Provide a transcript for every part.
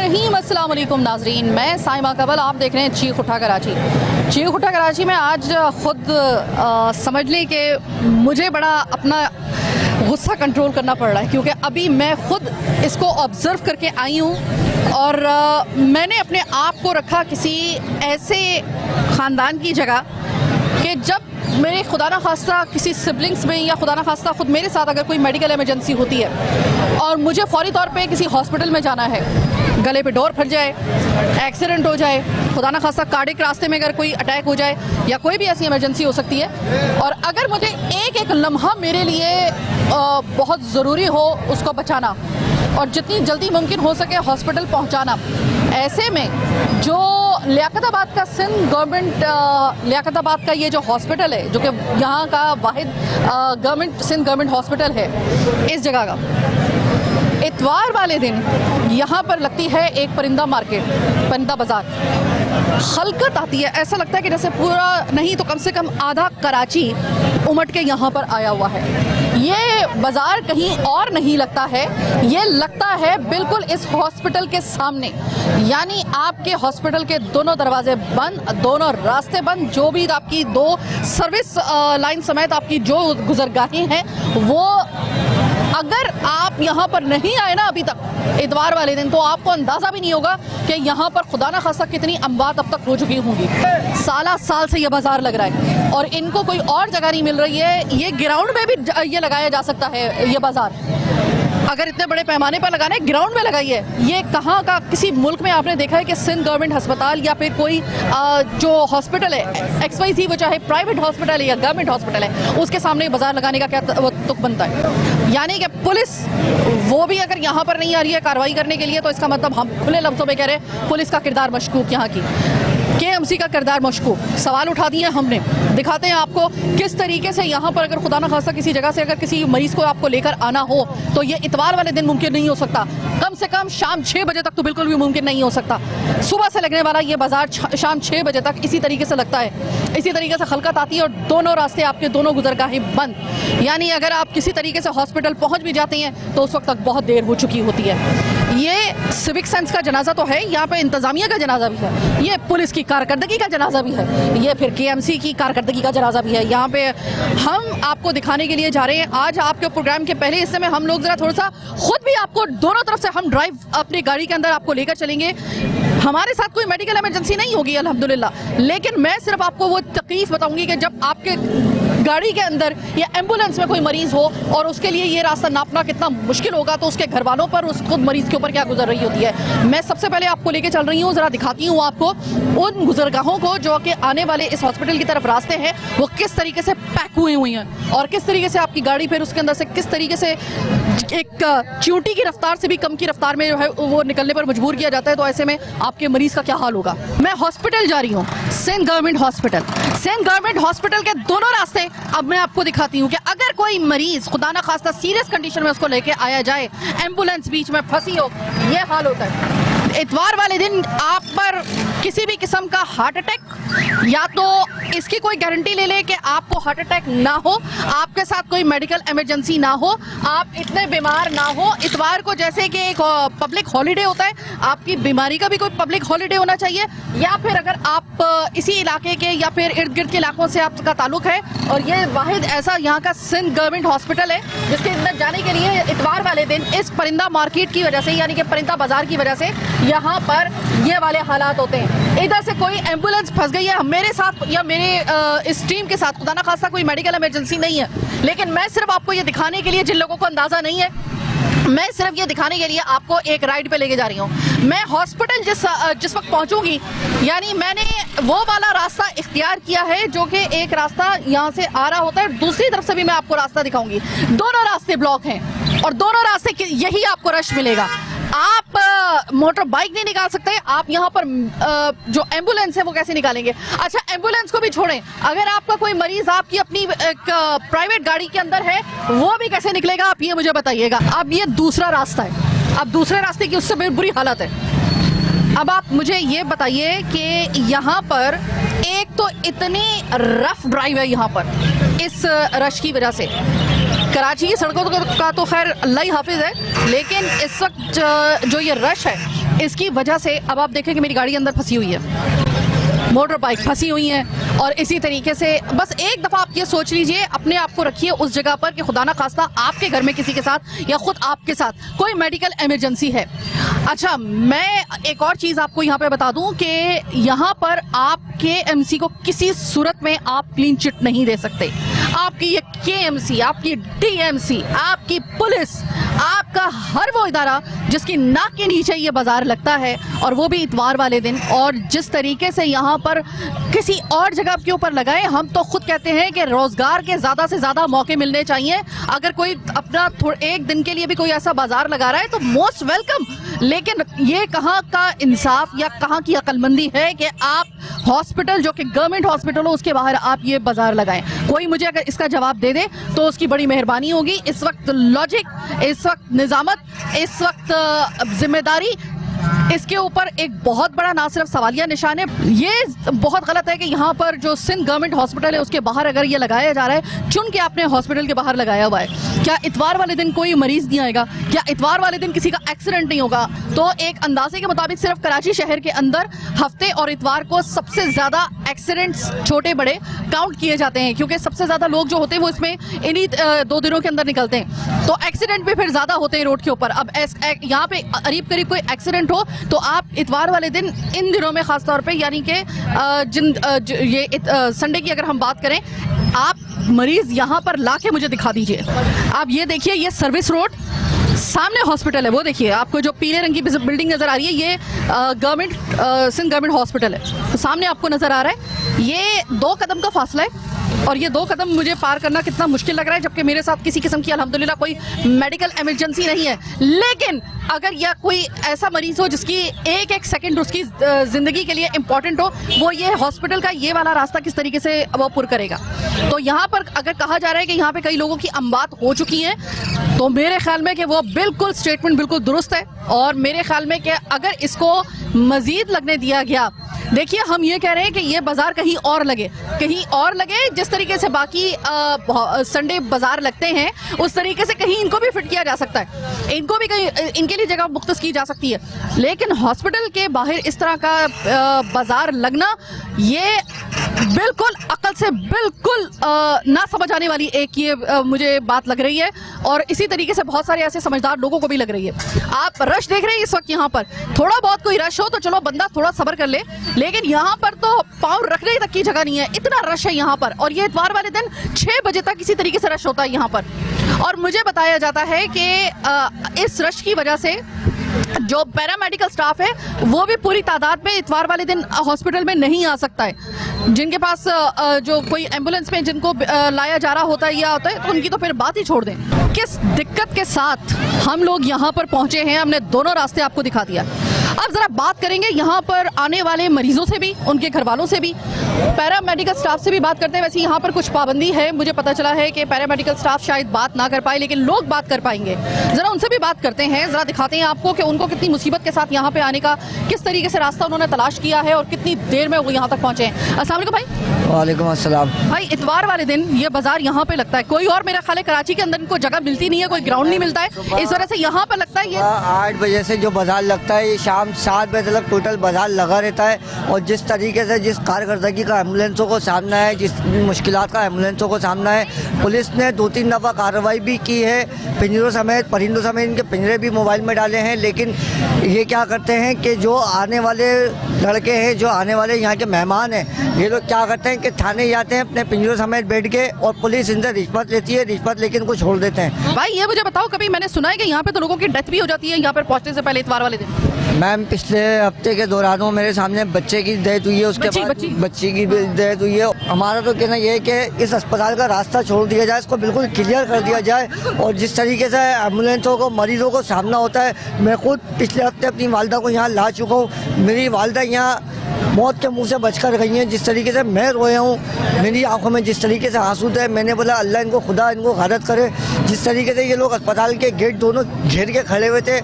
रहीम अस्सलाम वालेकुम नाजरीन, मैं साइमा कबल, आप देख रहे हैं चीख उठा कराची। चीख उठा कराची में आज ख़ुद समझ लें कि मुझे बड़ा अपना गुस्सा कंट्रोल करना पड़ रहा है, क्योंकि अभी मैं ख़ुद इसको ऑब्ज़र्व करके आई हूँ और मैंने अपने आप को रखा किसी ऐसे ख़ानदान की जगह कि जब मेरे खुदा ना खास्ता किसी सिबलिंग्स में या खुदा ना खास्ता ख़ुद मेरे साथ अगर कोई मेडिकल इमरजेंसी होती है और मुझे फ़ौरी तौर पे किसी हॉस्पिटल में जाना है, गले पे डोर फट जाए, एक्सीडेंट हो जाए, खुदा ना खास्ता कार्डिक रास्ते में अगर कोई अटैक हो जाए या कोई भी ऐसी इमरजेंसी हो सकती है, और अगर मुझे एक एक लम्हा मेरे लिए बहुत ज़रूरी हो उसको बचाना और जितनी जल्दी मुमकिन हो सके हॉस्पिटल पहुंचाना, ऐसे में जो लियाकताबाद का सिंध गवर्नमेंट लियाकताबाद का ये जो हॉस्पिटल है, जो कि यहाँ का वाहिद सिंध गवर्नमेंट हॉस्पिटल है, इस जगह का इतवार वाले दिन यहाँ पर लगती है एक परिंदा मार्केट, परिंदा बाज़ार। खलकत आती है, ऐसा लगता है कि जैसे पूरा नहीं तो कम से कम आधा कराची उमड़ के यहाँ पर आया हुआ है। ये बाज़ार कहीं और नहीं लगता है, ये लगता है बिल्कुल इस हॉस्पिटल के सामने। यानी आपके हॉस्पिटल के दोनों दरवाजे बंद, दोनों रास्ते बंद, जो भी आपकी दो सर्विस लाइन समेत आपकी जो गुजरगाहें हैं, वो अगर आप यहाँ पर नहीं आए ना अभी तक इतवार वाले दिन, तो आपको अंदाज़ा भी नहीं होगा कि यहाँ पर खुदा ना खास्ता कितनी अमवात अब तक हो चुकी होंगी। साल से ये बाज़ार लग रहा है और इनको कोई और जगह नहीं मिल रही है। ये ग्राउंड में भी ये लगाया जा सकता है, ये बाज़ार अगर इतने बड़े पैमाने पर लगाना है ग्राउंड में लगाइए। ये कहाँ का किसी मुल्क में आपने देखा है कि सिंध गवर्नमेंट अस्पताल या फिर कोई जो हॉस्पिटल है XYZ, वो चाहे प्राइवेट हॉस्पिटल है या गवर्नमेंट हॉस्पिटल है, उसके सामने बाज़ार लगाने का क्या तुक बनता है? यानी कि पुलिस वो भी अगर यहाँ पर नहीं आ रही है कार्रवाई करने के लिए, तो इसका मतलब हम खुले लफ्ज़ों में कह रहे हैं पुलिस का किरदार मशकूक, यहाँ की KMC का किरदार मशकूक। सवाल उठा दिए हमने, दिखाते हैं आपको किस तरीके से यहाँ पर अगर खुदा ना खास्ता किसी जगह से अगर किसी मरीज़ को आपको लेकर आना हो तो ये इतवार वाले दिन मुमकिन नहीं हो सकता, कम से कम शाम 6 बजे तक तो बिल्कुल भी मुमकिन नहीं हो सकता। सुबह से लगने वाला ये बाज़ार शाम 6 बजे तक इसी तरीके से लगता है, इसी तरीके से खलकत आती है और दोनों रास्ते आपके दोनों गुजरगाहें बंद। यानी अगर आप किसी तरीके से हॉस्पिटल पहुँच भी जाते हैं तो उस वक्त तक बहुत देर हो चुकी होती है। ये सिविक सेंस का जनाजा तो है, यहाँ पे इंतज़ामिया का जनाजा भी है, ये पुलिस की कारकर्दगी का जनाजा भी है, ये फिर KMC की कारकर्दगी का जनाजा भी है। यहाँ पे हम आपको दिखाने के लिए जा रहे हैं। आज आपके प्रोग्राम के पहले हिस्से में हम लोग ज़रा थोड़ा सा खुद भी आपको दोनों तरफ से हम ड्राइव अपनी गाड़ी के अंदर आपको लेकर चलेंगे। हमारे साथ कोई मेडिकल इमरजेंसी नहीं होगी अल्हम्दुलिल्लाह, लेकिन मैं सिर्फ आपको वो तकलीफ बताऊंगी कि जब आपके गाड़ी के अंदर या एम्बुलेंस में कोई मरीज़ हो और उसके लिए ये रास्ता नापना कितना मुश्किल होगा, तो उसके घर वालों पर, उस खुद मरीज़ के ऊपर क्या गुजर रही होती है। मैं सबसे पहले आपको लेके चल रही हूँ, ज़रा दिखाती हूँ आपको उन गुजरगाहों को जो कि आने वाले इस हॉस्पिटल की तरफ रास्ते हैं वो किस तरीके से पैक हुई हैं और किस तरीके से आपकी गाड़ी फिर उसके अंदर से किस तरीके से एक चींटी की रफ्तार से भी कम की रफ्तार में जो है वो निकलने पर मजबूर किया जाता है। तो ऐसे में आपके मरीज़ का क्या हाल होगा। मैं हॉस्पिटल जा रही हूँ, Sindh government hospital. Sindh government hospital के दोनों रास्ते अब मैं आपको दिखाती हूँ कि अगर कोई मरीज़ खुदा ना खास्ता सीरियस कंडीशन में उसको लेके आया जाए, एम्बुलेंस बीच में फंसी हो, ये हाल होता है। इतवार वाले दिन आप पर किसी भी किस्म का हार्ट अटैक, या तो इसकी कोई गारंटी ले ले कि आपको हार्ट अटैक ना हो, आपके साथ कोई मेडिकल इमरजेंसी ना हो, आप इतने बीमार ना हो। इतवार को जैसे कि एक पब्लिक हॉलीडे होता है, आपकी बीमारी का भी कोई पब्लिक हॉलीडे होना चाहिए। या फिर अगर आप इसी इलाके के या फिर इर्द गिर्द के इलाकों से आपका ताल्लुक है और ये वाहिद ऐसा यहाँ का सिंध गवर्नमेंट हॉस्पिटल है जिसके अंदर जाने के लिए इतवार वाले दिन इस परिंदा मार्केट की वजह से, यानी कि परिंदा बाजार की वजह से यहाँ पर ये वाले हालात होते हैं। इधर से कोई एम्बुलेंस फंस गई है, मेरे साथ या मेरे इस टीम के साथ खुदा ना खास्ता कोई मेडिकल इमरजेंसी नहीं है, लेकिन मैं सिर्फ आपको ये दिखाने के लिए, जिन लोगों को अंदाज़ा नहीं है, मैं सिर्फ ये दिखाने के लिए आपको एक राइड पे लेके जा रही हूँ। मैं हॉस्पिटल जिस वक्त पहुँचूंगी, यानी मैंने वो वाला रास्ता इख्तियार किया है जो कि एक रास्ता यहाँ से आ रहा होता है, दूसरी तरफ से भी मैं आपको रास्ता दिखाऊंगी। दोनों रास्ते ब्लॉक हैं और दोनों रास्ते यही आपको रश मिलेगा। आप मोटर बाइक नहीं निकाल सकते, आप यहाँ पर जो एम्बुलेंस है वो कैसे निकालेंगे? अच्छा, एम्बुलेंस को भी छोड़ें, अगर आपका कोई मरीज आपकी अपनी एक प्राइवेट गाड़ी के अंदर है, वो भी कैसे निकलेगा आप ये मुझे बताइएगा। अब ये दूसरा रास्ता है, अब दूसरे रास्ते की उससे बुरी हालत है। अब आप मुझे ये बताइए कि यहाँ पर एक तो इतनी रफ ड्राइव है यहाँ पर इस रश की वजह से, कराची की सड़कों का तो खैर अल्लाह ही हाफिज है, लेकिन इस वक्त जो ये रश है इसकी वजह से अब आप देखें कि मेरी गाड़ी अंदर फंसी हुई है, मोटर बाइक फंसी हुई हैं। और इसी तरीके से बस एक दफ़ा आप ये सोच लीजिए, अपने आप को रखिए उस जगह पर कि खुदा ना खास्ता आपके घर में किसी के साथ या खुद आपके साथ कोई मेडिकल इमरजेंसी है। अच्छा, मैं एक और चीज़ आपको यहाँ पे बता दूं कि यहाँ पर आप KMC को किसी सूरत में आप क्लीन चिट नहीं दे सकते। आपकी ये KMC, आपकी DMC, आपकी पुलिस, आपका हर वो इदारा जिसकी नाक के नीचे ये बाजार लगता है, और वो भी इतवार वाले दिन, और जिस तरीके से यहाँ पर किसी और जगह के ऊपर लगाए, हम तो खुद कहते हैं कि रोजगार के ज़्यादा से ज़्यादा मौके मिलने चाहिए। अगर कोई अपना एक दिन के लिए भी कोई ऐसा बाजार लगा रहा है तो मोस्ट वेलकम, लेकिन ये कहाँ का इंसाफ या कहाँ की अक्लमंदी है कि आप हॉस्पिटल जो कि गवर्नमेंट हॉस्पिटल हो उसके बाहर आप ये बाजार लगाएं। कोई मुझे अगर इसका जवाब दे दे तो उसकी बड़ी मेहरबानी होगी। इस वक्त लॉजिक, इस वक्त निजामत, इस वक्त जिम्मेदारी, इसके ऊपर एक बहुत बड़ा ना सिर्फ सवालिया निशान है। ये बहुत गलत है कि यहाँ पर जो सिंध गवर्नमेंट हॉस्पिटल है उसके बाहर अगर ये लगाया जा रहा है, चुन के आपने हॉस्पिटल के बाहर लगाया हुआ है। क्या इतवार वाले दिन कोई मरीज नहीं आएगा? क्या इतवार वाले दिन किसी का एक्सीडेंट नहीं होगा? तो एक अंदाजे के मुताबिक सिर्फ कराची शहर के अंदर हफ्ते और इतवार को सबसे ज्यादा एक्सीडेंट्स छोटे बड़े काउंट किए जाते हैं, क्योंकि सबसे ज्यादा लोग जो होते हैं वो इसमें इन्हीं 2 दिनों के अंदर निकलते हैं, तो एक्सीडेंट भी फिर ज्यादा होते हैं रोड के ऊपर। अब यहाँ पे करीब करीब कोई एक्सीडेंट हो तो आप इतवार वाले दिन इन दिनों में खास तौर पे, यानी कि संडे की अगर हम बात करें, आप मरीज यहाँ पर लाके मुझे दिखा दीजिए। आप ये देखिए, ये सर्विस रोड, सामने हॉस्पिटल है, वो देखिए आपको जो पीले रंग की बिल्डिंग नजर आ रही है, ये सिंध गवर्नमेंट हॉस्पिटल है, तो सामने आपको नजर आ रहा है। ये 2 कदम का फासला है, और ये 2 कदम मुझे पार करना कितना मुश्किल लग रहा है, जबकि मेरे साथ किसी किस्म की अल्हम्दुलिल्लाह कोई मेडिकल इमरजेंसी नहीं है। लेकिन अगर यह कोई ऐसा मरीज हो जिसकी एक सेकंड उसकी ज़िंदगी के लिए इम्पॉर्टेंट हो, वो ये हॉस्पिटल का ये वाला रास्ता किस तरीके से वो पुर करेगा। तो यहाँ पर अगर कहा जा रहा है कि यहाँ पे कई लोगों की अमवात हो चुकी हैं, तो मेरे ख्याल में कि वो बिल्कुल स्टेटमेंट बिल्कुल दुरुस्त है, और मेरे ख्याल में कि अगर इसको मज़ीद लगने दिया गया, देखिए हम ये कह रहे हैं कि ये बाजार कहीं और लगे, जिस तरीके से बाकी संडे बाजार लगते हैं उस तरीके से कहीं इनको भी फिट किया जा सकता है, इनको भी कहीं इनके लिए जगह मुख्तस की जा सकती है। लेकिन हॉस्पिटल के बाहर इस तरह का बाजार लगना, ये बिल्कुल अकल से बिल्कुल ना समझ आने वाली एक ये मुझे बात लग रही है, और इसी तरीके से बहुत सारे ऐसे समझदार लोगों को भी लग रही है। आप रश देख रहे हैं इस वक्त, यहाँ पर थोड़ा बहुत कोई रश हो तो चलो बंदा थोड़ा सब्र कर ले, लेकिन यहाँ पर तो पाँव रखने तक की जगह नहीं है, इतना रश है यहाँ पर। और ये इतवार वाले दिन 6 बजे तक किसी तरीके से रश होता है यहाँ पर, और मुझे बताया जाता है कि इस रश की वजह से जो पैरामेडिकल स्टाफ है वो भी पूरी तादाद में इतवार वाले दिन हॉस्पिटल में नहीं आ सकता है। जिनके पास जो कोई एम्बुलेंस में जिनको लाया जा रहा होता है या होता है, तो उनकी तो फिर बात ही छोड़ दें। किस दिक्कत के साथ हम लोग यहाँ पर पहुँचे हैं, हमने दोनों रास्ते आपको दिखा दिया। अब ज़रा बात करेंगे यहाँ पर आने वाले मरीजों से भी, उनके घर वालों से भी, पैरामेडिकल स्टाफ से भी बात करते हैं। वैसे यहाँ पर कुछ पाबंदी है, मुझे पता चला है कि पैरामेडिकल स्टाफ शायद बात ना कर पाए, लेकिन लोग बात कर पाएंगे। ज़रा उनसे भी बात करते हैं, ज़रा दिखाते हैं आपको कि उनको कितनी मुसीबत के साथ यहाँ पे आने का किस तरीके से रास्ता उन्होंने तलाश किया है और कितनी देर में वो यहाँ तक पहुँचे हैं। अस्सलाम वालेकुम भाई। वालेकुम अस्सलाम। भाई, इतवार वाले दिन ये बाजार यहाँ पे लगता है, कोई और मेरा ख्याल है कराची के अंदर इनको जगह मिलती नहीं है, कोई ग्राउंड नहीं मिलता है, इस वजह से यहाँ पर लगता है। ये 8 बजे से जो बाजार लगता है, ये शाम 7 बजे तक टोटल बाजार लगा रहता है। और जिस तरीके से जिस कारकर्दगी का एम्बुलेंसों को सामना है, जिस मुश्किलात का एम्बुलेंसों को सामना है, पुलिस ने 2-3 दफ़ा कार्रवाई भी की है, पिंजरों समेत परिंदों समेत इनके पिंजरे भी मोबाइल में डाले हैं। लेकिन ये क्या करते हैं कि जो आने वाले लड़के हैं, जो आने वाले यहाँ के मेहमान हैं, ये लोग क्या करते हैं कि थाने जाते हैं अपने पिंजरों समेत बैठ के, और पुलिस इनसे रिश्वत लेती है, रिश्वत लेकिन इनको छोड़ देते हैं। भाई ये मुझे बताओ, कभी मैंने सुना है कि यहाँ पे तो लोगों की डेथ भी हो जाती है यहाँ पर पहुँचने से पहले इतवार वाले दिन? मैम, पिछले हफ्ते के दौरान मेरे सामने बच्चे की डेथ हुई है, उसके बाद बच्ची की डेथ हुई है। हमारा तो कहना ये है कि इस अस्पताल का रास्ता छोड़ दिया जाए, इसको बिल्कुल क्लियर कर दिया जाए। और जिस तरीके से एम्बुलेंसों को, मरीजों को सामना होता है, मैं खुद पिछले हफ्ते अपनी वालदा को यहाँ ला चुका हूँ। मेरी वालदा यहाँ मौत के मुंह से बचकर गई हैं। जिस तरीके से मैं रोया हूँ, मेरी आंखों में जिस तरीके से आंसू थे, मैंने बोला अल्लाह इनको, खुदा इनको गारत करे। जिस तरीके से ये लोग अस्पताल के गेट दोनों घेर के खड़े हुए थे,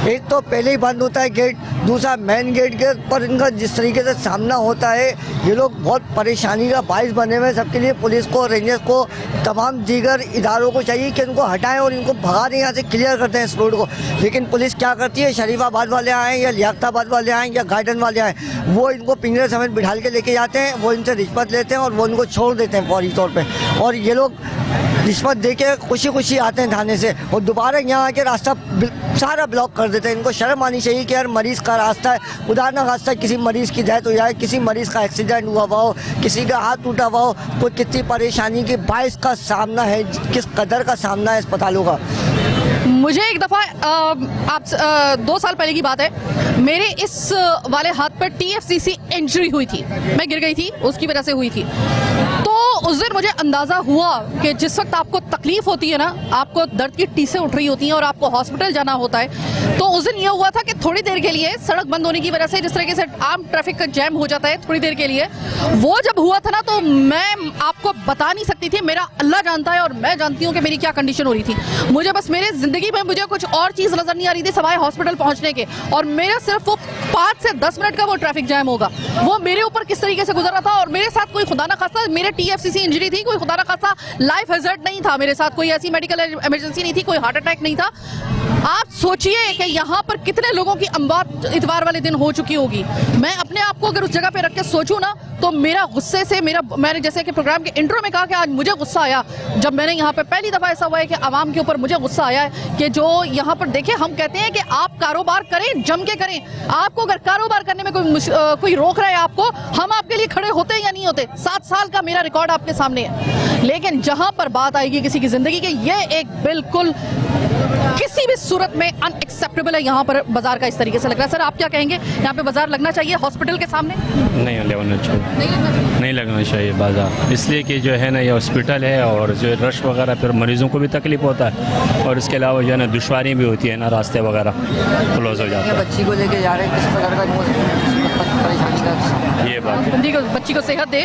एक तो पहले ही बंद होता है गेट, दूसरा मेन गेट के पर इनका जिस तरीके से सामना होता है, ये लोग बहुत परेशानी का बाइस बने हुए हैं सबके लिए। पुलिस को, रेंजर्स को, तमाम दीगर इदारों को चाहिए कि इनको हटाएं और इनको भगा दें, यहाँ से क्लियर करते हैं इस रोड को। लेकिन पुलिस क्या करती है, शरीफाबाद वाले आएँ या लियाकताबाद वाले आएँ या गार्डन वाले आएँ, वो इनको पिंजरे समेत बिठाल के लेके जाते हैं, वो इनसे रिश्वत लेते हैं और वो इनको छोड़ देते हैं फौरी तौर पर। और ये लोग रिश्वत दे के खुशी खुशी आते हैं थाने से और दोबारा यहाँ आके रास्ता सारा ब्लॉक कर देते हैं। इनको शर्म आनी चाहिए कि यार मरीज़ का रास्ता है, खुदा ना खास्ता किसी मरीज़ की डेथ हो जाए, किसी मरीज़ का एक्सीडेंट हुआ हो, किसी का हाथ टूटा हुआ हो, तो कितनी परेशानी की बाइस का सामना है, किस कदर का सामना है अस्पतालों का। मुझे एक दफ़ा आप 2 साल पहले की बात है, मेरे इस वाले हाथ पर TFCC इंजरी हुई थी, मैं गिर गई थी, उसकी वजह से हुई थी। तो उस दिन मुझे अंदाज़ा हुआ कि जिस वक्त आपको तकलीफ होती है ना, आपको दर्द की टीसें उठ रही होती हैं और आपको हॉस्पिटल जाना होता है, तो उस दिन ये हुआ था कि थोड़ी देर के लिए सड़क बंद होने की वजह से जिस तरीके से आम ट्रैफिक का जैम हो जाता है थोड़ी देर के लिए, वो जब हुआ था ना, तो मैं आपको बता नहीं सकती थी। मेरा अल्लाह जानता है और मैं जानती हूँ कि मेरी क्या कंडीशन हो रही थी। मुझे बस मेरे ज़िंदगी में मुझे कुछ और चीज़ नज़र नहीं आ रही थी सवाए हॉस्पिटल पहुँचने के, और मेरा सिर्फ वो 5 से 10 मिनट का वो ट्रैफिक जैम होगा, वो मेरे ऊपर किस तरीके से गुजर रहा था। और मेरे साथ कोई खुदा ना खास्ता मेरे TFCC इंजरी थी, कोई खुदा ना खास्ता लाइफ हैजर्ड नहीं था मेरे साथ, कोई ऐसी मेडिकल इमरजेंसी नहीं थी, कोई हार्ट अटैक नहीं था। आप सोचिए कि यहाँ पर कितने लोगों की अमवात इतवार वाले दिन हो चुकी होगी। मैं अपने आप को अगर उस जगह पे रख के सोचूं ना, तो मेरा गुस्से से मैंने जैसे कि प्रोग्राम के इंट्रो में कहा कि आज मुझे गुस्सा आया जब मैंने यहाँ पे पहली दफ़ा ऐसा हुआ है कि आवाम के ऊपर मुझे गुस्सा आया है कि जो यहाँ पर देखिए, हम कहते हैं कि आप कारोबार करें, जम के करें। आपको अगर कारोबार करने में कोई रोक रहा है आपको, हम आपके लिए खड़े होते हैं या नहीं होते। 7 साल का मेरा रिकॉर्ड आपके सामने है। लेकिन जहाँ पर बात आएगी किसी की ज़िंदगी की, ये एक बिल्कुल किसी भी सूरत में अनएक्सेप्टेबल है। यहाँ पर बाजार का इस तरीके से लग रहा है। सर आप क्या कहेंगे, यहाँ पे बाजार लगना चाहिए हॉस्पिटल के सामने? नहीं लगना चाहिए, नहीं लगना चाहिए बाजार, इसलिए कि जो है ना ये हॉस्पिटल है और जो रश वगैरह फिर मरीज़ों को भी तकलीफ होता है और इसके अलावा जो है ना दुश्वारी भी होती है ना, रास्ते वगैरह क्लोज हो जाते हैं। बच्ची को लेके जा रहे हैं, किस प्रकार का परेशानी का ये बात है। बच्ची को सेहत दे।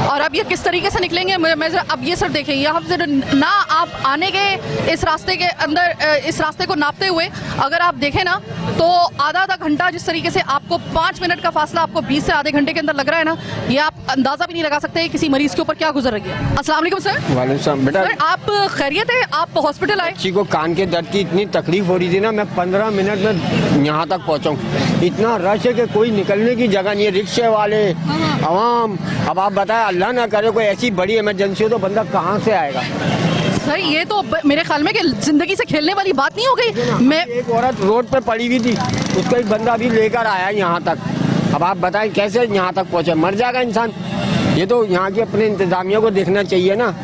और अब ये किस तरीके से निकलेंगे, मैं अब ये सर देखें, यहाँ से ना आप आने के इस रास्ते के अंदर, इस रास्ते को नापते हुए अगर आप देखें ना, तो आधा घंटा जिस तरीके से आपको 5 मिनट का फासला आपको 20 से आधे घंटे के अंदर लग रहा है ना, ये आप अंदाजा भी नहीं लगा सकते किसी मरीज के ऊपर क्या गुजर रही है। अस्सलाम वालेकुम सर। वालेकुम बेटा, सर आप खैरियत है? आप हॉस्पिटल आए? बच्ची को कान के दर्द की इतनी तकलीफ हो रही थी ना, मैं 15 मिनट में यहाँ तक पहुँचाऊँ। इतना रश है कि कोई निकलने की जगह नहीं है, रिक्शे वाले, आवाम। अब आप बताएं, अल्लाह ना करे कोई ऐसी बड़ी इमरजेंसी हो तो बंदा कहाँ से आएगा। सर ये तो मेरे ख्याल में कि जिंदगी से खेलने वाली बात नहीं हो गई। मैं एक औरत रोड पे पड़ी हुई थी, उसको एक बंदा भी लेकर आया यहाँ तक। अब आप बताएं कैसे यहाँ तक पहुँचे, मर जाएगा इंसान। ये तो यहाँ की अपने इंतजामिया को देखना चाहिए ना,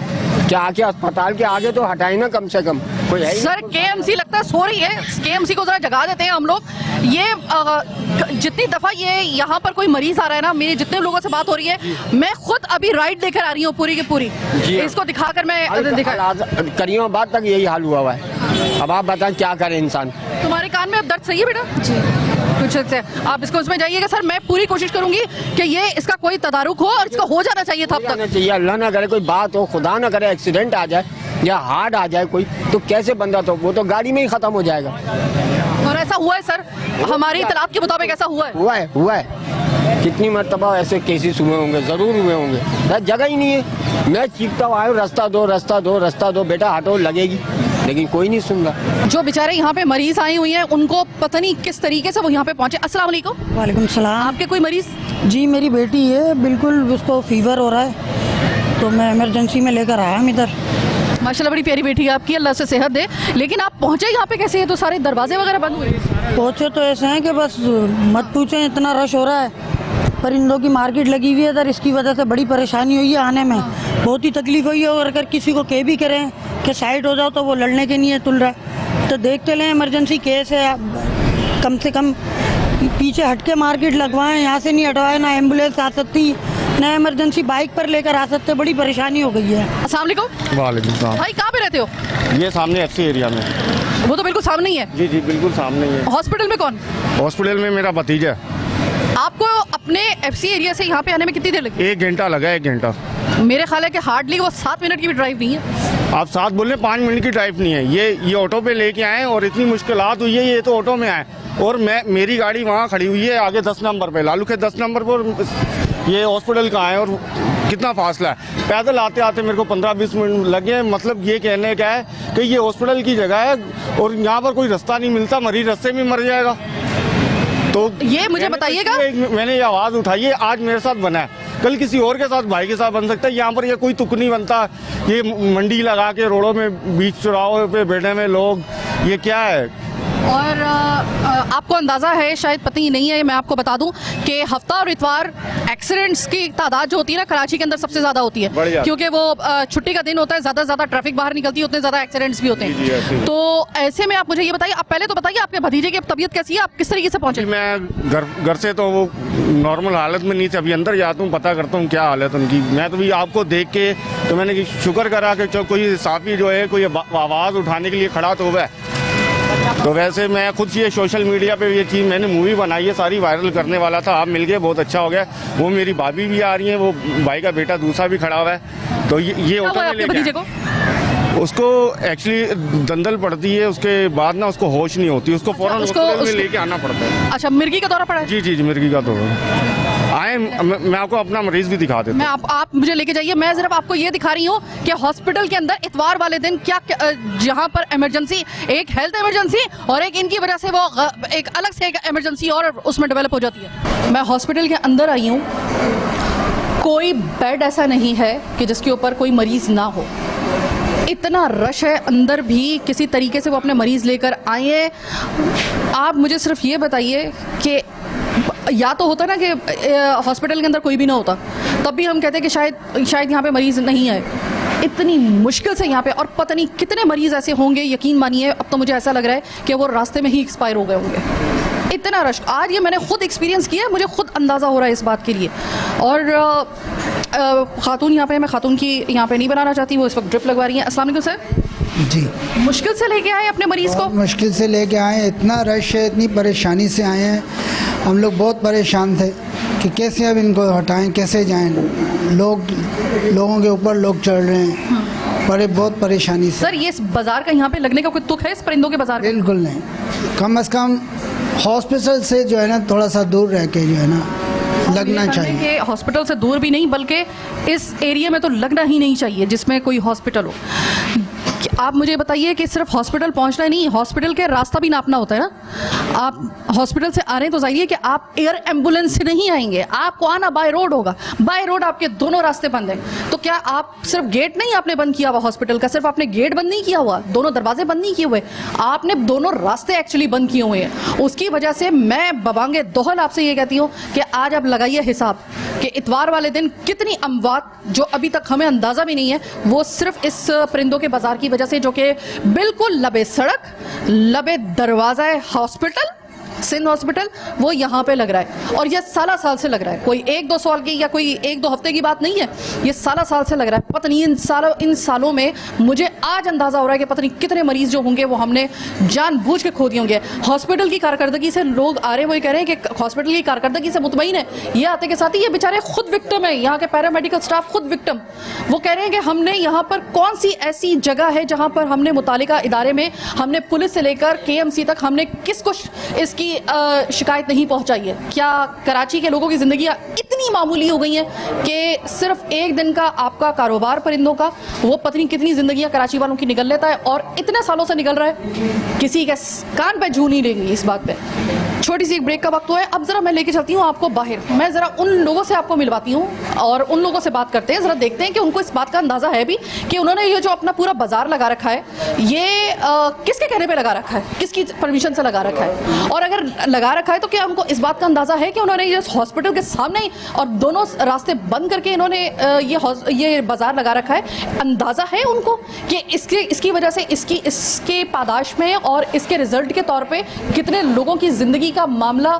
कि आके अस्पताल के आगे तो हटाए ना कम से कम, कोई है। सर KMC लगता है सो रही है, KMC को जरा जगा देते हैं हम लोग। ये जितनी दफा ये यहाँ पर कोई मरीज आ रहा है ना, मेरे जितने लोगों से बात हो रही है, मैं खुद अभी राइड देकर आ रही हूँ पूरी की पूरी, इसको दिखाकर मैं दिखा करीमाबाद तक यही हाल हुआ है। अब आप बताएं क्या करे इंसान। तुम्हारे कान में अब दर्द सही है बेटा? जी कुछ से आप इसको उसमें जाइएगा सर। मैं पूरी कोशिश करूंगी कि ये इसका कोई तदारुक हो और इसका हो जाना चाहिए था अब तक। चाहिए, अल्लाह ना करे कोई बात हो, खुदा ना करे एक्सीडेंट आ जाए या हार्ट आ जाए कोई, तो कैसे बंदा, तो वो तो गाड़ी में ही खत्म हो जाएगा। और ऐसा हुआ है सर, हमारी इतलात के मुताबिक ऐसा हुआ है। हुआ है। कितनी मरतबा ऐसे केसेस हुए होंगे, जरूर हुए होंगे। जगह ही नहीं है। मैं चीखता हुआ आया, रास्ता दो, रास्ता दो, रास्ता दो, बेटा हटो, लगेगी, लेकिन कोई नहीं सुन रहा। जो बेचारे यहाँ पे मरीज आई हुई हैं, उनको पता नहीं किस तरीके से वो यहाँ पे पहुँचे। अस्सलाम वालेकुम। वालेकुम सलाम। आपके कोई मरीज? जी मेरी बेटी है, बिल्कुल उसको फीवर हो रहा है, तो मैं इमरजेंसी में लेकर आया हूँ इधर। माशाल्लाह बड़ी प्यारी बेटी है आपकी, अल्लाह से सेहत दे। लेकिन आप पहुँचे यहाँ पे कैसे? है तो सारे दरवाजे वगैरह बंद हुए। पहुँचे तो ऐसे हैं कि बस मत पूछें, इतना रश हो रहा है। परिंदों की मार्केट लगी हुई है इधर, इसकी वजह से बड़ी परेशानी हुई है आने में, बहुत ही तकलीफ हुई है। और अगर किसी को कह भी करें कि साइड हो जाओ तो वो लड़ने के नहीं है तुल रहा है। तो देखते लें, इमरजेंसी केस है, कम से कम पीछे हट के मार्केट लगवाएं, यहाँ से नहीं हटवाएं। ना एम्बुलेंस आ सकती, ना इमरजेंसी बाइक पर लेकर आ सकते, बड़ी परेशानी हो गई है। अस्सलाम वालेकुम। वालेकुम सलाम। भाई कहाँ पे रहते हो? ये सामने FC एरिया में। वो तो बिल्कुल सामने ही है। जी जी बिल्कुल सामने ही है। हॉस्पिटल में कौन? हॉस्पिटल में मेरा भतीजा। आपको अपने FC एरिया से यहाँ पे आने में कितनी देर लगी? 1 घंटा लगा, 1 घंटा। मेरे ख्याल है कि हार्डली वो 7 मिनट की भी ड्राइव नहीं है। आप 7 बोल रहे हैं, 5 मिनट की ड्राइव नहीं है। ये ऑटो पे लेके आए और इतनी मुश्किलात हुई है, ये तो ऑटो में आए और मेरी गाड़ी वहाँ खड़ी हुई है आगे 10 नंबर पे, लालू के 10 नंबर पर। ये हॉस्पिटल कहाँ है और कितना फासला है? पैदल आते आते मेरे को 15-20 मिनट लगे। मतलब ये कहने का है कि ये हॉस्पिटल की जगह है और यहाँ पर कोई रास्ता नहीं मिलता, मरीज रास्ते में मर जाएगा। तो ये मुझे बताइएगा, मैंने ये आवाज़ उठाई है, आज मेरे साथ बना है, कल किसी और के साथ, भाई के साथ बन सकता है। यहाँ पर ये कोई तुक नहीं बनता। ये मंडी लगा के रोडों में, बीच चौराहों पे बैठे में लोग, ये क्या है? और आपको अंदाज़ा है, शायद पता ही नहीं है, मैं आपको बता दूं कि हफ्ता और इतवार एक्सीडेंट्स की तादाद जो होती है ना कराची के अंदर सबसे ज़्यादा होती है, क्योंकि वो छुट्टी का दिन होता है, ज़्यादा से ज़्यादा ट्रैफिक बाहर निकलती है, उतने ज़्यादा एक्सीडेंट्स भी होते हैं। तो ऐसे में आप मुझे ये बताइए, आप पहले तो बताइए आपके भतीजे की तबीयत कैसी है, आप किस तरीके से पहुँचे? मैं घर से तो वो नॉर्मल हालत में नहीं थे, अभी अंदर जाता हूँ, पता करता हूँ क्या हालत उनकी। मैं तो भी आपको देख के तो मैंने शुक्र करा कि कोई साफी जो है कोई आवाज़ उठाने के लिए खड़ा तो हुआ है। तो वैसे मैं खुद ये सोशल मीडिया पे ये चीज़ मैंने मूवी बनाई है, सारी वायरल करने वाला था, आप मिल गए, बहुत अच्छा हो गया। वो मेरी भाभी भी आ रही है, वो भाई का बेटा दूसरा भी खड़ा हुआ है। तो ये ऑटो में लेके उसको एक्चुअली दंदल पड़ती है, उसके बाद ना उसको होश नहीं होती, उसको फौरन हॉस्पिटल में लेके आना पड़ता है। अच्छा, मिर्गी का दौरा पड़ा है? जी मिर्गी का दौरा आए। मैं आपको अपना मरीज भी दिखा देता हूँ। आप मुझे लेके जाइए। मैं सिर्फ आपको ये दिखा रही हूँ कि हॉस्पिटल के अंदर इतवार वाले दिन क्या जहाँ पर इमरजेंसी, एक हेल्थ इमरजेंसी और एक इनकी वजह से वो एक अलग से एक इमरजेंसी और उसमें डेवलप हो जाती है। मैं हॉस्पिटल के अंदर आई हूँ, कोई बेड ऐसा नहीं है कि जिसके ऊपर कोई मरीज ना हो। इतना रश है अंदर भी, किसी तरीके से वो अपने मरीज़ लेकर आए हैं। आप मुझे सिर्फ ये बताइए कि या तो होता ना कि हॉस्पिटल के अंदर कोई भी ना होता, तब भी हम कहते हैं कि शायद यहाँ पे मरीज़ नहीं आए। इतनी मुश्किल से यहाँ पे, और पता नहीं कितने मरीज़ ऐसे होंगे, यकीन मानिए अब तो मुझे ऐसा लग रहा है कि वो रास्ते में ही एक्सपायर हो गए होंगे। इतना रश आज ये मैंने खुद एक्सपीरियंस किया है, मुझे खुद अंदाज़ा हो रहा है इस बात के लिए। और खातून यहाँ पे, मैं खातून की यहाँ पे नहीं बनाना चाहती, वो इस वक्त ड्रिप लगवा रही हैं। अस्सलाम वालेकुम सर। जी, मुश्किल से लेके आए अपने मरीज़ को? मुश्किल से लेके आए, इतना रश है, इतनी परेशानी से आए हैं। हम लोग बहुत परेशान थे कि कैसे अब इनको हटाएं, कैसे जाएं। लोगों के ऊपर लोग चढ़ रहे हैं, बहुत परेशानी से। सर, ये इस बाज़ार का यहाँ पे लगने का कोई तुक है, इस परिंदों के बाज़ार? बिल्कुल नहीं, कम से कम हॉस्पिटल से जो है ना थोड़ा सा दूर रह के जो है ना लगना चाहिए। कि हॉस्पिटल से दूर भी नहीं, बल्कि इस एरिया में तो लगना ही नहीं चाहिए जिसमें कोई हॉस्पिटल हो। आप मुझे बताइए कि सिर्फ हॉस्पिटल पहुंचना ही नहीं, हॉस्पिटल के रास्ता भी नापना होता है ना। आप हॉस्पिटल से आ रहे हैं तो जाहिर है कि आप एयर एम्बुलेंस से नहीं आएंगे, आपको आना बाय रोड होगा। बाय रोड आपके दोनों रास्ते बंद हैं। तो क्या आप सिर्फ गेट नहीं आपने बंद किया हुआ हॉस्पिटल का, सिर्फ आपने गेट बंद नहीं किया हुआ, दोनों दरवाजे बंद नहीं किए हुए, आपने दोनों रास्ते एक्चुअली बंद किए हुए हैं। उसकी वजह से मैं बबांगे दोहल आपसे ये कहती हूँ कि आज आप लगाइए हिसाब कि इतवार वाले दिन कितनी अमवात, जो अभी तक हमें अंदाज़ा भी नहीं है, वो सिर्फ इस परिंदों के बाज़ार की वजह से, जो कि बिल्कुल लबे सड़क, लबे दरवाज़ा है हॉस्पिटल, सिंध हॉस्पिटल, वो यहाँ पे लग रहा है। और ये साल से लग रहा है, कोई 1-2 साल की या कोई 1-2 हफ्ते की बात नहीं है, ये साल से लग रहा है। पता नहीं इन सालों में मुझे आज अंदाज़ा हो रहा है कि पता नहीं कितने मरीज़ जो होंगे वो हमने जानबूझ के खो दिए होंगे। हॉस्पिटल की कारकर्दगी से लोग आ रहे हैं, वो कह रहे हैं कि हॉस्पिटल की कारकर्दगी से मुतमईन है। ये आते के साथ ही ये बेचारे खुद विक्टिम है, यहाँ के पैरामेडिकल स्टाफ खुद विक्टिम। वो कह रहे हैं कि हमने यहाँ पर कौन सी ऐसी जगह है जहाँ पर हमने मुतालिका इदारे में, हमने पुलिस से लेकर KMC तक हमने किसको इसकी शिकायत नहीं पहुंचाई है। क्या कराची के लोगों की ज़िंदगियाँ इतनी मामूली हो गई हैं कि सिर्फ एक दिन का आपका कारोबार परिंदों का, वो पत्नी कितनी ज़िंदगियाँ कराची वालों की निकल लेता है, और इतने सालों से निकल रहा है, किसी के कान पे जू नहीं लेंगी इस बात पे। छोटी सी एक ब्रेक का वक्त हुआ है, अब ज़रा मैं लेके चलती हूँ आपको बाहर, मैं ज़रा उन लोगों से आपको मिलवाती हूँ और उन लोगों से बात करते हैं, ज़रा देखते हैं कि उनको इस बात का अंदाज़ा है भी कि उन्होंने ये जो अपना पूरा बाज़ार लगा रखा है, ये किसके कहने पे लगा रखा है, किसकी परमिशन से लगा रखा है, और अगर लगा रखा है तो क्या उनको इस बात का अंदाज़ा है कि उन्होंने ये हॉस्पिटल के सामने ही और दोनों रास्ते बंद करके इन्होंने ये बाज़ार लगा रखा है। अंदाज़ा है उनको कि इसकी वजह से इसके पादाश में और इसके रिजल्ट के तौर पे कितने लोगों की ज़िंदगी का मामला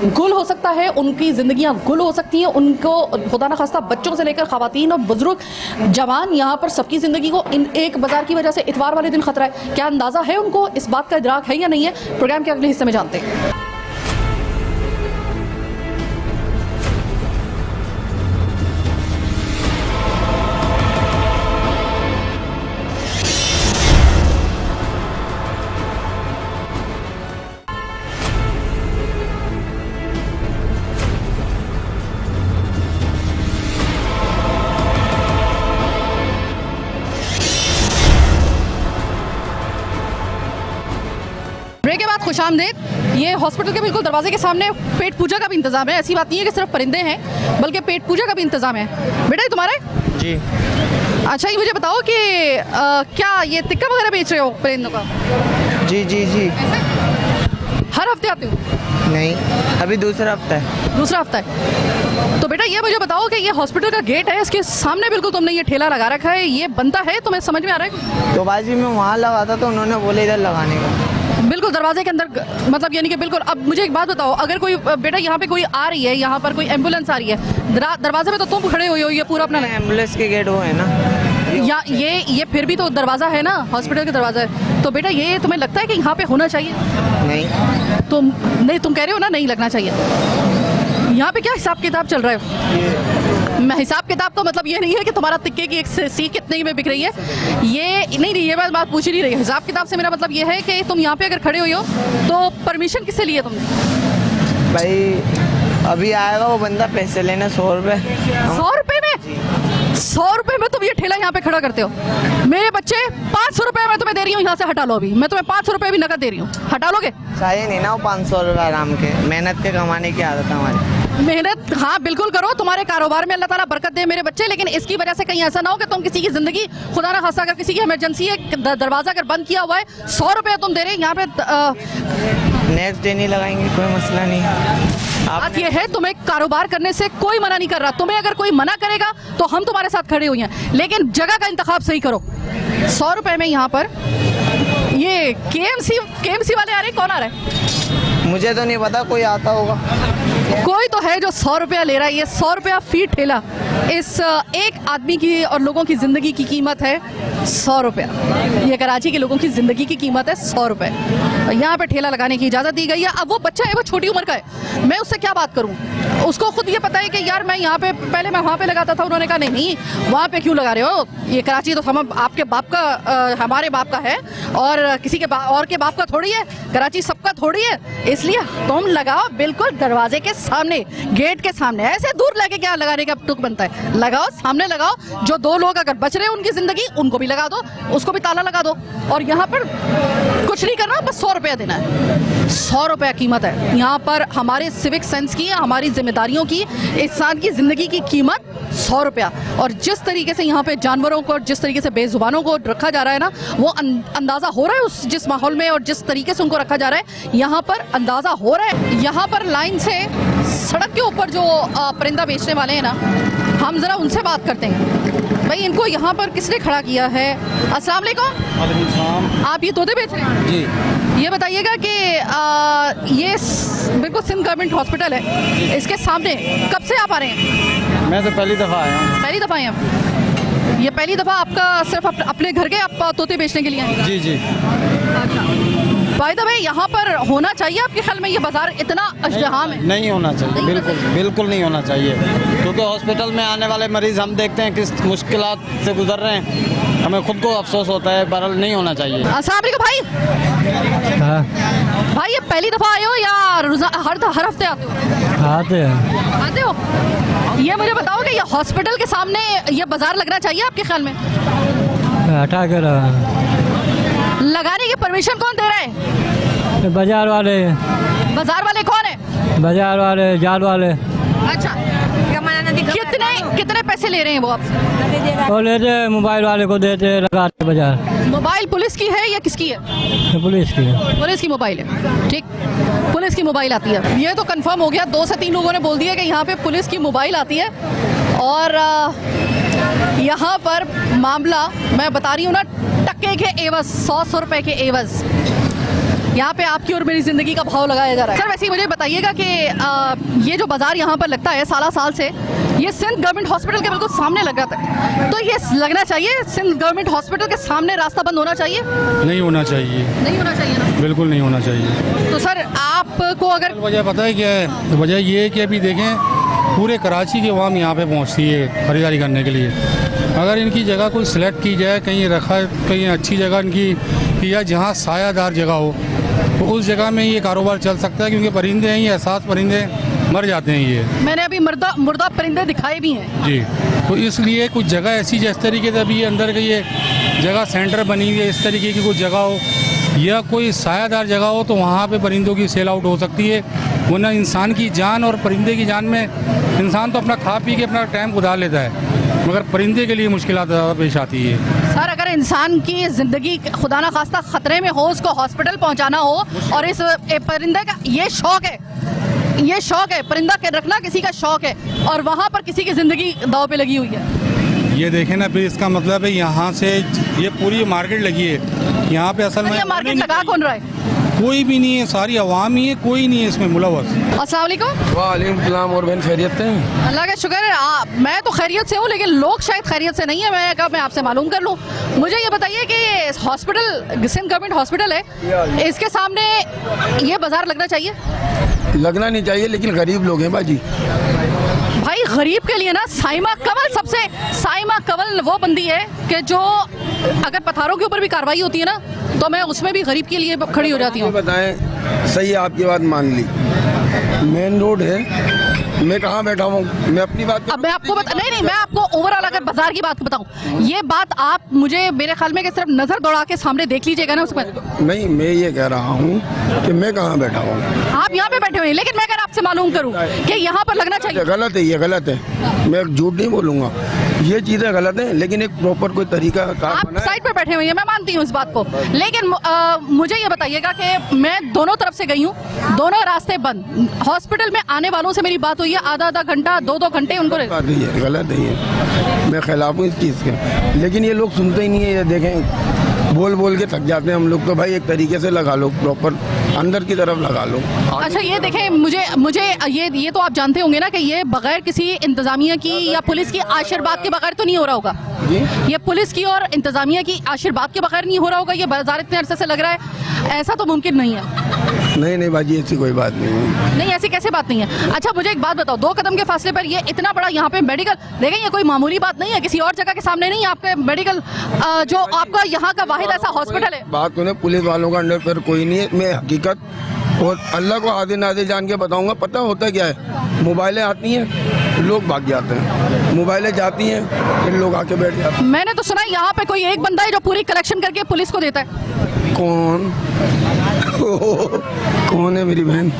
गुल हो सकता है, उनकी ज़िंदगियाँ गुल हो सकती हैं, उनको खुदा न खास्ता बच्चों से लेकर ख़वातीन और बुजुर्ग जवान, यहाँ पर सबकी ज़िंदगी को इन एक बाज़ार की वजह से इतवार वाले दिन ख़तरा है। क्या अंदाज़ा है उनको, इस बात का इदराक है या नहीं है, प्रोग्राम के अगले हिस्से में जानते हैं। ब्रेक के बाद खुशामदीद। ये हॉस्पिटल के बिल्कुल दरवाजे के सामने पेट पूजा का भी इंतजाम है। ऐसी बात नहीं है कि सिर्फ परिंदे हैं, बल्कि पेट पूजा का भी इंतजाम है। बेटा ये तुम्हारे? जी। अच्छा, ये मुझे बताओ कि क्या ये टिक्का वगैरह बेच रहे हो परिंदों का? जी जी जी। हर हफ्ते आते हो? नहीं, अभी दूसरा हफ्ता है। दूसरा हफ्ता है। तो बेटा ये मुझे बताओ कि ये हॉस्पिटल का गेट है, इसके सामने बिल्कुल तुमने ये ठेला लगा रखा है, ये बनता है? तुम्हें समझ में आ रहा है? तो बाजी में वहाँ लगा था तो उन्होंने बोले इधर लगाने का। बिल्कुल दरवाजे के अंदर, मतलब यानी कि बिल्कुल। अब मुझे एक बात बताओ, अगर कोई बेटा यहाँ पे कोई आ रही है, यहाँ पर कोई एम्बुलेंस आ रही है, दरवाजे में तो तुम खड़े हुए हो, ये पूरा अपना एम्बुलेंस के गेट वो है ना, या ये फिर भी तो दरवाज़ा है ना, हॉस्पिटल का दरवाज़ा है। तो बेटा ये तुम्हें लगता है कि यहाँ पे होना चाहिए? नहीं। तुम कह रहे हो ना नहीं लगना चाहिए। यहाँ पे क्या हिसाब किताब चल रहा है? मैं हिसाब किताब तो मतलब ये नहीं है कि तुम्हारा टिक्के की एक सी कितने में बिक रही है, ये नहीं, ये बात पूछ ही नहीं रही। हिसाब किताब से मेरा मतलब ये है कि तुम यहाँ पे अगर खड़े हुई हो तो परमिशन किससे लिए तुमने? भाई अभी आएगा वो बंदा पैसे लेना 100 रुपये। 100 रुपये में? 100 रुपये में तुम ये ठेला यहाँ पे खड़ा करते हो? मेरे बच्चे 500 रुपये मैं तुम्हें दे रही हूँ, यहाँ से हटा लो। अभी मैं तुम्हें 500 रुपये भी नकद दे रही हूँ, हटा लोगे? चाहिए नहीं ना वो 500 रुपये आराम के, मेहनत के कमाने की आदत है हमारी। मेहनत हाँ बिल्कुल करो, तुम्हारे कारोबार में अल्लाह ताला बरकत दे मेरे बच्चे, लेकिन इसकी वजह से कहीं ऐसा ना हो कि तुम किसी की जिंदगी, खुदा ना खास्ता अगर किसी की इमरजेंसी है, दरवाजा अगर बंद किया हुआ है, 100 रुपये तुम दे रहे हैं यहाँ पे। नेक्स्ट डे नहीं लगाएंगे, कोई मसला नहीं। बात ये है, तुम्हें कारोबार करने से कोई मना नहीं कर रहा। तुम्हें अगर कोई मना करेगा तो हम तुम्हारे साथ खड़े हुए हैं, लेकिन जगह का इंतखाब सही करो। 100 रुपये में यहाँ पर ये केएमसी वाले आ रहे, कौन आ रहा है? मुझे तो नहीं पता, कोई आता होगा। कोई तो है जो 100 रुपया ले रहा है। ये 100 रुपया फी ठेला, इस एक आदमी की और लोगों की ज़िंदगी की कीमत है 100 रुपया। ये कराची के लोगों की ज़िंदगी की कीमत है 100 रुपये। यहाँ पे ठेला लगाने की इजाज़त दी गई है। अब वो बच्चा है, वो छोटी उम्र का है, मैं उससे क्या बात करूँ? उसको खुद ये पता है कि यार मैं यहाँ पे, पहले मैं वहाँ पे लगाता था, उन्होंने कहा नहीं वहाँ पे क्यों लगा रहे हो, ये कराची तो हम आपके बाप का, हमारे बाप का है, और किसी के और के बाप का थोड़ी है, कराची सबका थोड़ी है, इसलिए तुम लगाओ बिल्कुल दरवाजे के सामने, गेट के सामने। ऐसे दूर लेके क्या लगाने का टुक बनता है? लगाओ, सामने लगाओ। जो 2 लोग अगर बच रहे हैं उनकी जिंदगी, उनको भी लगा दो, उसको भी ताला लगा दो। और यहाँ पर कुछ नहीं करना, बस 100 रुपया देना है। 100 रुपया कीमत है यहाँ पर हमारे सिविक सेंस की, हमारी जिम्मेदारियों की, इंसान की ज़िंदगी की कीमत 100 रुपया। और जिस तरीके से यहाँ पे जानवरों को, जिस तरीके से बेजुबानों को रखा जा रहा है ना, वो अंदाज़ा हो रहा है उस जिस माहौल में और जिस तरीके से उनको रखा जा रहा है, यहाँ पर अंदाज़ा हो रहा है। यहाँ पर लाइन से सड़क के ऊपर जो परिंदा बेचने वाले हैं ना, हम ज़रा उनसे बात करते हैं। भाई इनको यहाँ पर किसने खड़ा किया है? अस्सलाम वालेकुम। आप ये तोते बेच रहे हैं? जी। ये बताइएगा कि ये बिल्कुल सिंध गवर्नमेंट हॉस्पिटल है, इसके सामने कब से आप आ रहे हैं? मैं तो पहली दफ़ा आया हूँ। पहली दफ़ा आए आप? ये पहली दफ़ा आपका सिर्फ अपने घर के आप तोते बेचने के लिए आए? जी जी। बाय द वे यहाँ पर होना चाहिए आपके ख्याल में ये बाज़ार इतना अजदहाम है? नहीं होना चाहिए, बिल्कुल नहीं होना चाहिए, क्योंकि हॉस्पिटल में आने वाले मरीज़ हम देखते हैं किस मुश्किलात से गुजर रहे हैं, हमें खुद को अफसोस होता है, बहरहाल नहीं होना चाहिए। अस्सलाम वालेकुम भाई। भाई ये पहली दफ़ा आए हो या हर हफ्ते आते हो? आते हो। ये मुझे बताओ कि ये हॉस्पिटल के सामने ये बाज़ार लगना चाहिए आपके ख्याल में? हटा कर लगाने की परमिशन कौन दे रहा है? बाजार वाले। बाजार वाले कौन है? बाजार वाले, जाल वाले। अच्छा, कितने पैसे ले रहे हैं वो आपसे? वो लेते मोबाइल वाले को देते, लगाते बाजार। मोबाइल पुलिस की है या किसकी है? पुलिस की है। पुलिस की मोबाइल है, ठीक, पुलिस की मोबाइल आती है। ये तो कंफर्म हो गया, 2 से 3 लोगों ने बोल दिया कि यहाँ पे पुलिस की मोबाइल आती है। और यहाँ पर मामला मैं बता रही हूँ ना, टक्के के एवज, 100 रुपए के एवज यहाँ पे आपकी और मेरी ज़िंदगी का भाव लगाया जा रहा है। सर वैसे ही मुझे बताइएगा कि ये जो बाज़ार यहाँ पर लगता है साल से, ये सिंध गवर्नमेंट हॉस्पिटल के बिल्कुल सामने लग रहा था, तो ये लगना चाहिए सिंध गवर्नमेंट हॉस्पिटल के सामने रास्ता बंद होना चाहिए? नहीं होना चाहिए। नहीं होना चाहिए ना? बिल्कुल नहीं होना चाहिए। तो सर आपको अगर वजह पता है क्या है? वजह ये है कि अभी देखें पूरे कराची की आवाम यहाँ पे पहुँचती है खरीदारी करने के लिए। अगर इनकी जगह कोई सिलेक्ट की जाए, कहीं रखा, कहीं अच्छी जगह इनकी की जाए जहाँ सायादार जगह हो, तो उस जगह में ये कारोबार चल सकता है, क्योंकि परिंदे हैं, ये एहसास परिंदे मर जाते हैं ये मैंने अभी मुर्दा परिंदे दिखाए भी हैं। जी। तो इसलिए कुछ जगह ऐसी जिस तरीके से अभी ये अंदर की ये जगह सेंटर बनी हुई है, इस तरीके की कुछ जगह हो या कोई सायादार जगह हो तो वहाँ पे परिंदों की सेल आउट हो सकती है। वरना इंसान की जान और परिंदे की जान में, इंसान तो अपना खा पी के अपना टाइम गुजार लेता है, मगर परिंदे के लिए मुश्किलात ज़्यादा पेश आती है। सर, अगर इंसान की ज़िंदगी खुदा ना खास्ता ख़तरे में हो, उसको हॉस्पिटल पहुंचाना हो और इस परिंदे का ये शौक है परिंदा के रखना किसी का शौक है और वहाँ पर किसी की ज़िंदगी दाव पे लगी हुई है। ये देखें ना, फिर इसका मतलब है यहाँ से ये पूरी मार्केट लगी है, यहाँ पे असल में ये मार्केट लगा कौन रहा है? कोई भी नहीं है, सारी आवाम ही है, कोई नहीं है इसमें मुलव्वस। अस्सलाम वालेकुम। वालेकुम सलाम। और बहन खैरियत से हैं? अल्लाह का शुक्र है। मैं तो खैरियत से हूँ, लेकिन लोग शायद खैरियत से नहीं है। मैं आपसे मालूम कर लूँ। मुझे ये बताइए कि ये हॉस्पिटल सिंध गवर्नमेंट हॉस्पिटल है, इसके सामने ये बाजार लगना चाहिए? लगना नहीं चाहिए, लेकिन गरीब लोग हैं बाजी। भाई, गरीब के लिए ना साइमा कवल वो बंदी है कि जो अगर पत्थरों के ऊपर भी कार्रवाई होती है ना, तो मैं उसमें भी गरीब के लिए खड़ी हो जाती हूँ। बताएं, सही है, आपकी बात मान ली। मेन रोड है, मैं कहाँ बैठा हूँ, मैं अपनी बात अब मैं आपको नहीं, मैं आपको ओवरऑल अगर बाजार की बात बताऊँ, ये बात आप मुझे मेरे ख्याल में कि सिर्फ नजर दौड़ा के सामने देख लीजिएगा ना उस पर। नहीं, मैं ये कह रहा हूँ कि मैं कहाँ बैठा हूँ। आप यहाँ पे बैठे हुए हैं, लेकिन मैं अगर आपसे मालूम करूँ कि यहाँ पर लगना चाहिए। गलत है, ये गलत है, मैं झूठ नहीं बोलूँगा, ये चीज़ें गलत है, लेकिन एक प्रॉपर कोई तरीका आप साइड पे बैठे हुए हैं, मैं मानती हूँ इस बात को, लेकिन मुझे ये बताइएगा कि मैं दोनों तरफ से गई हूँ, दोनों रास्ते बंद। हॉस्पिटल में आने वालों से मेरी बात हुई है, आधा घंटा 2 घंटे उनको। गलत है ये, मैं खिलाफ हूँ इस चीज़ के, लेकिन ये लोग सुनते ही नहीं है। ये देखें, बोल के थक जाते हैं हम लोग तो। भाई एक तरीके से लगा लो, प्रॉपर अंदर की तरफ लगा लो। अच्छा, ये देखें, मुझे ये तो आप जानते होंगे ना कि ये बगैर किसी इंतजामिया की या पुलिस की आशीर्वाद के बगैर तो नहीं हो रहा होगा जी? ये पुलिस की और इंतजामिया की आशीर्वाद के बगैर नहीं हो रहा होगा। ये बाजार इतने अरसे से लग रहा है, ऐसा तो मुमकिन नहीं है। नहीं बाजी, ऐसी कोई बात नहीं है। नहीं, ऐसी कैसे बात नहीं है? अच्छा, मुझे एक बात बताओ, 2 कदम के फासले पर ये इतना बड़ा यहाँ पे मेडिकल, देखें ये कोई मामूली बात नहीं है, किसी और जगह के सामने नहीं है आपके मेडिकल, जो आपका यहाँ का वाहिद ऐसा हॉस्पिटल है। बात तो पुलिस वालों का अंडर पर कोई नहीं है। मैं हकीकत और अल्लाह को हाजिर नाजिर जान के बताऊंगा। पता होता क्या है, मोबाइलें आती हैं, लोग भाग जाते हैं, मोबाइलें जाती हैं, फिर लोग आके बैठ जाते हैं। मैंने तो सुना है यहाँ पे कोई एक बंदा है जो पूरी कलेक्शन करके पुलिस को देता है। कौन है मेरी बहन?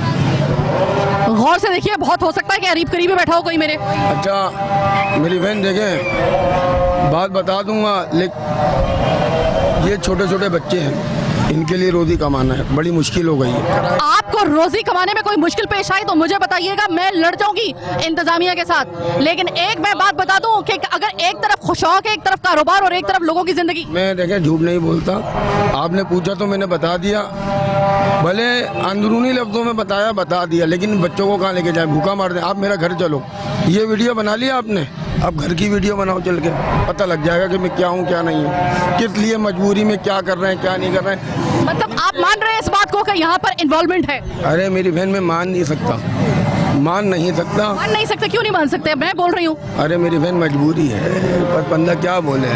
गौर से देखिए, बहुत हो सकता है कि करीब करीब बैठा हो कोई मेरे। अच्छा मेरी बहन, देखें बात बता दूंगा, लेकिन ये छोटे छोटे बच्चे हैं, इनके लिए रोजी कमाना है बड़ी मुश्किल हो गई है। आपको रोजी कमाने में कोई मुश्किल पेश आई तो मुझे बताइएगा, मैं लड़ जाऊंगी इंतजामिया के साथ। लेकिन एक मैं बात बता दूं कि अगर एक तरफ शौक है, एक तरफ कारोबार और एक तरफ लोगों की जिंदगी। मैं देखें झूठ नहीं बोलता, आपने पूछा तो मैंने बता दिया, भले अंदरूनी लफ्जों में बता दिया, लेकिन बच्चों को कहाँ लेके जाए, भूखा मार दे। आप मेरा घर चलो, ये वीडियो बना लिया आपने, अब घर की वीडियो बनाओ चल के, पता लग जाएगा कि मैं क्या हूँ क्या नहीं हूँ, किस लिए मजबूरी में क्या कर रहे हैं क्या नहीं कर रहे हैं। मतलब आप मान रहे हैं इस बात को कि यहाँ पर इन्वॉल्वमेंट है? अरे मेरी बहन, मैं मान नहीं सकता। मान नहीं सकते? क्यों नहीं मान सकते? मैं बोल रही हूँ। अरे मेरी बहन, मजबूरी है, पर बंदा क्या बोले।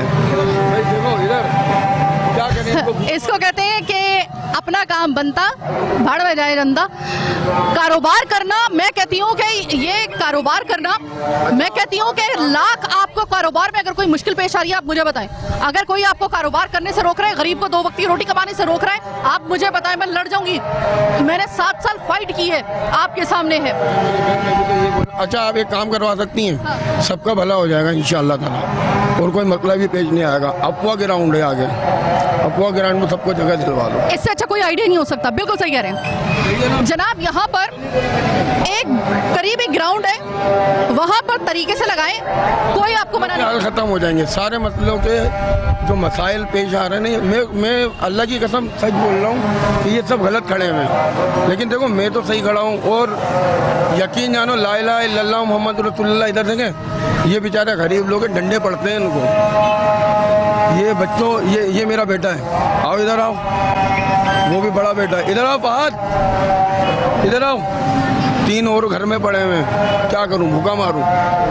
इसको कहते हैं कि अपना काम बनता भाड़ में जाए रंदा। कारोबार करना, मैं कहती हूँ कि ये कारोबार करना, मैं कहती हूँ कि लाख आपको कारोबार में अगर कोई मुश्किल पेश आ रही है, आप मुझे बताएं। अगर कोई आपको कारोबार करने से रोक रहा है, गरीब को 2 वक्त की रोटी कमाने से रोक रहा है, आप मुझे बताएं, मैं लड़ जाऊंगी। मैंने 7 साल फाइट की है, आपके सामने है। अच्छा, आप एक काम करवा सकती हैं, सबका भला हो जाएगा इंशाअल्लाह ताला, और कोई मतलब ही पेश नहीं आएगा। अफवाह ग्राउंड है आगे, अफवाह ग्राउंड में सबको जगह दिलवा दो। इससे अच्छा कोई आइडिया नहीं हो सकता। बिल्कुल सही कह रहे हैं जनाब। यहाँ पर एक करीबी ग्राउंड है, वहाँ पर तरीके से लगाएं, कोई आपको मना नहीं। खत्म हो जाएंगे सारे मसलों के जो मसाइल पेश आ रहे हैं। मैं अल्लाह की कसम सच बोल रहा हूँ कि ये सब गलत खड़े हुए हैं, लेकिन देखो मैं तो सही खड़ा हूँ। और यकीन जानो, ला इलाहा इल्लल्लाह मोहम्मद रसूलुल्लाह, इधर देखें, ये बेचारे गरीब लोग हैं, डंडे पड़ते हैं इनको। ये बच्चों, ये मेरा बेटा है, आओ इधर आओ, वो भी बड़ा बेटा है, इधर आओ फहद, इधर आओ। 3 और घर में पड़े हुए हैं, क्या करूं, भूखा मारूं।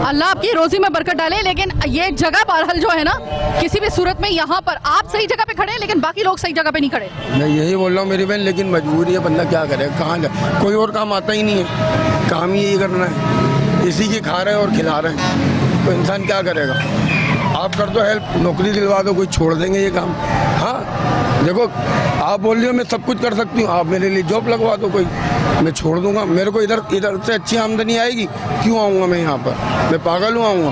अल्लाह आपकी रोजी में बरकत डाले, लेकिन ये जगह बहरहाल जो है ना, किसी भी सूरत में यहाँ पर आप सही जगह पे खड़े हैं, लेकिन बाकी लोग सही जगह पे नहीं खड़े। मैं यही बोल रहा हूँ मेरी बहन, लेकिन मजबूरी है, बंदा क्या करे, कहाँ जाए, कोई और काम आता ही नहीं है, काम ही यही करना है, इसी की खा रहे हैं और खिला रहे हैं, तो इंसान क्या करेगा। आप कर दो हेल्प, नौकरी दिलवा दो, कोई छोड़ देंगे ये काम। हाँ देखो, आप बोल रहे हो मैं सब कुछ कर सकती हूँ, आप मेरे लिए जॉब लगवा दो कोई, मैं छोड़ दूंगा। मेरे को इधर से अच्छी आमदनी आएगी, क्यों आऊँगा मैं यहाँ पर, मैं पागल हूँ आऊँगा।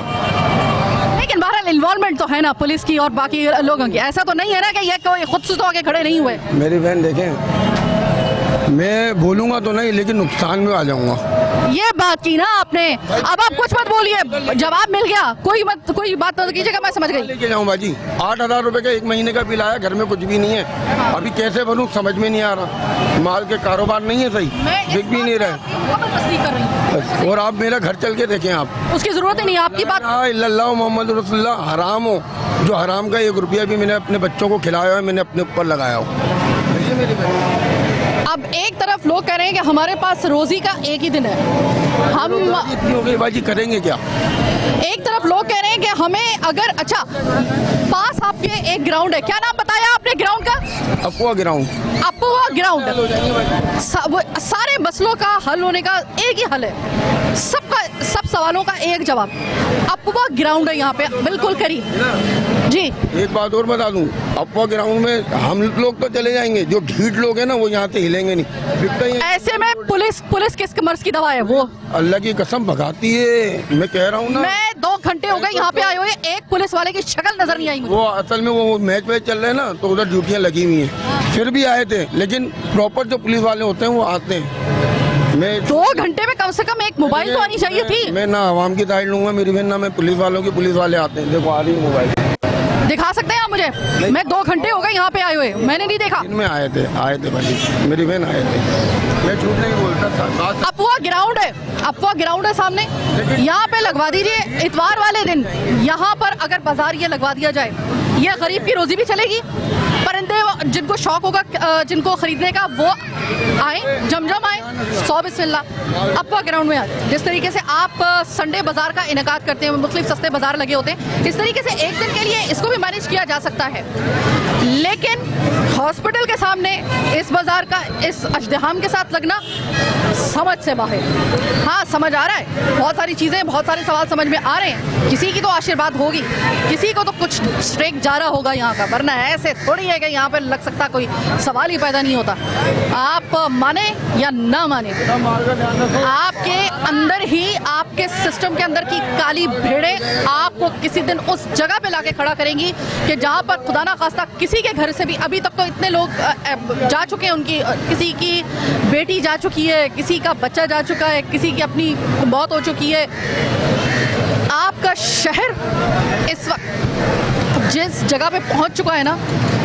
लेकिन बहरहाल इन्वॉल्वमेंट तो है ना पुलिस की और बाकी लोगों की, ऐसा तो नहीं है ना कि ये कोई खुद से तो आगे खड़े नहीं हुए। मेरी बहन देखें, मैं बोलूँगा तो नहीं, लेकिन नुकसान में आ जाऊँगा। ये बात की ना आपने, अब आप कुछ मत बोलिए, जवाब मिल गया, कोई बात मत कीजिएगा, मैं समझ गई। लेके जाऊँ बाजी, 8,000 रुपए का 1 महीने का बिल आया, घर में कुछ भी नहीं है, अभी कैसे बनूँ समझ में नहीं आ रहा, माल के कारोबार नहीं है सही, बिक भी नहीं रहे। और आप मेरा घर चल के देखें, आप उसकी जरूरत ही नहीं, आपकी बात अल्लाह मोहम्मद रसूलुल्लाह, हराम हो जो हराम का 1 रुपया भी मैंने अपने बच्चों को खिलाया है, मैंने अपने ऊपर लगाया हो। अब एक तरफ लोग कह रहे हैं कि हमारे पास रोजी का एक ही दिन है, हम बाजी करेंगे क्या। एक तरफ लोग कह रहे हैं कि हमें अगर अच्छा पास आपके एक ग्राउंड है, क्या नाम बताया आपने ग्राउंड का? अपुआ ग्राउंड। अपुआ ग्राउंड, सारे मसलों का हल होने का एक ही हल है, सब सवालों का एक जवाब, अपुआ ग्राउंड है यहाँ पे बिल्कुल करीब। जी एक बात और बता दूं, अपुआ ग्राउंड में हम लोग तो चले जाएंगे, जो ढीठ लोग हैं ना वो यहाँ से हिलेंगे नहीं। ऐसे में पुलिस किस मर्ज की दवा है वो? अल्लाह की कसम भगाती है, मैं कह रहा हूँ ना। मैं 2 घंटे हो गए यहाँ पे आए हुए, एक पुलिस वाले की शक्ल नजर नहीं आई मुझे। वो असल में वो मैच चल रहे हैं ना, तो उधर ड्यूटियाँ लगी हुई हैं, फिर भी आए थे, लेकिन प्रॉपर जो पुलिस वाले होते हैं वो आते हैं। मैं 2 घंटे में कम से कम एक मोबाइल तो आनी चाहिए थी। मैं ना आवाम की साइड लूंगा मेरी बहन, ना मैं पुलिस वालों की, पुलिस वाले आते हैं, देखो आ रही है मोबाइल, दिखा सकते हैं आप मुझे? मैं 2 घंटे हो गए यहाँ पे आए हुए, मैंने नहीं देखा। इनमें आए थे भाई, मेरी बहन आए थे, मैं झूठ नहीं बोलता था। अपुआ ग्राउंड है, अपुआ ग्राउंड है सामने, यहाँ पे लगवा दीजिए इतवार वाले दिन, यहाँ पर अगर बाजार ये लगवा दिया जाए, ये गरीब की रोजी भी चलेगी, परिंदे जिनको शौक होगा जिनको खरीदने का वो आए, जमजम आए, 100 बिस्मिल्लाह अपुआ ग्राउंड में आए। जिस तरीके से आप संडे बाजार का इनेकाद करते हैं, मुख्तलिफ सस्ते बाजार लगे होते हैं, इस तरीके से एक दिन के लिए इसको भी मैनेज किया जा सकता है, लेकिन हॉस्पिटल के सामने इस बाजार का इस अजदहाम के साथ लगना समझ से बाहर। हाँ समझ आ रहा है, बहुत सारी चीज़ें, बहुत सारे सवाल समझ में आ रहे हैं, किसी की तो आशीर्वाद होगी, किसी को तो कुछ स्ट्रेक जा रहा होगा यहाँ का, वरना ऐसे थोड़ी है कि यहाँ पे लग सकता कोई सवाल ही पैदा नहीं होता। आप माने या ना माने, आपके अंदर ही, आपके सिस्टम के अंदर की काली भेड़ें आपको किसी दिन उस जगह पे लाके खड़ा करेंगी कि जहाँ पर खुदा ना खास्ता किसी के घर से भी, अभी तक तो इतने लोग जा चुके हैं, उनकी किसी की बेटी जा चुकी है, किसी का बच्चा जा चुका है, किसी की अपनी मौत हो चुकी है। आपका शहर इस वक्त जिस जगह पे पहुंच चुका है ना,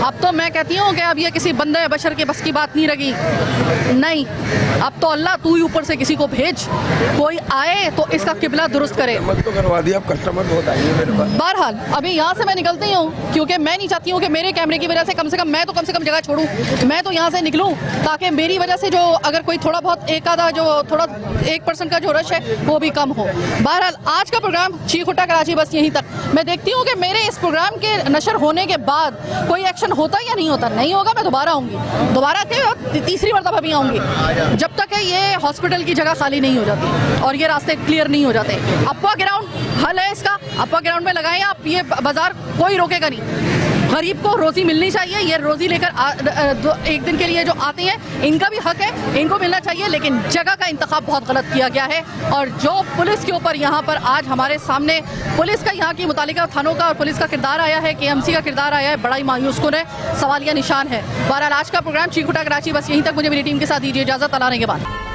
अब तो मैं कहती हूँ कि अब ये किसी बंदे बशर के बस की बात नहीं रही, नहीं, अब तो अल्लाह तू ही ऊपर से किसी को भेज, कोई आए तो इसका किबला दुरुस्त करे। मत तो करवा दिया, अब कस्टमर बहुत आएंगे मेरे पास। बहरहाल अभी यहाँ से मैं निकलती हूँ, क्योंकि मैं नहीं चाहती हूँ कि मेरे कैमरे की वजह से कम से कम जगह छोड़ूँ, मैं तो यहाँ से निकलूँ ताकि मेरी वजह से जो अगर कोई थोड़ा बहुत एक आधा जो थोड़ा 1% का जो रश है वो भी कम हो। बहरहाल आज का प्रोग्राम चीख उठा कराची बस यहीं तक। मैं देखती हूँ कि मेरे इस प्रोग्राम के नशर होने के बाद कोई एक्शन होता या नहीं होता। नहीं होगा मैं दोबारा आऊँगी, दोबारा के 3री मरतबा भी आऊँगी, जब तक ये हॉस्पिटल की जगह खाली नहीं हो जाती और ये रास्ते क्लियर नहीं हो जाते। अपुआ ग्राउंड हल है इसका, अपुआ ग्राउंड में लगाएं आप ये बाजार, कोई रोकेगा नहीं। गरीब को रोजी मिलनी चाहिए, ये रोजी लेकर एक दिन के लिए जो आते हैं इनका भी हक है, इनको मिलना चाहिए, लेकिन जगह का इंतखाब बहुत गलत किया गया है। और जो पुलिस के ऊपर यहाँ पर आज हमारे सामने पुलिस का, यहाँ की मुतालिका थानों का और पुलिस का किरदार आया है, KMC का किरदार आया है, बड़ा ही मायूस कुन है, सवालिया निशान है। बहरहाल आज का प्रोग्राम चीख उठा कराची बस यहीं तक। मुझे मेरी टीम के साथ दीजिए इजाजत, अल्लाह ने के बाद।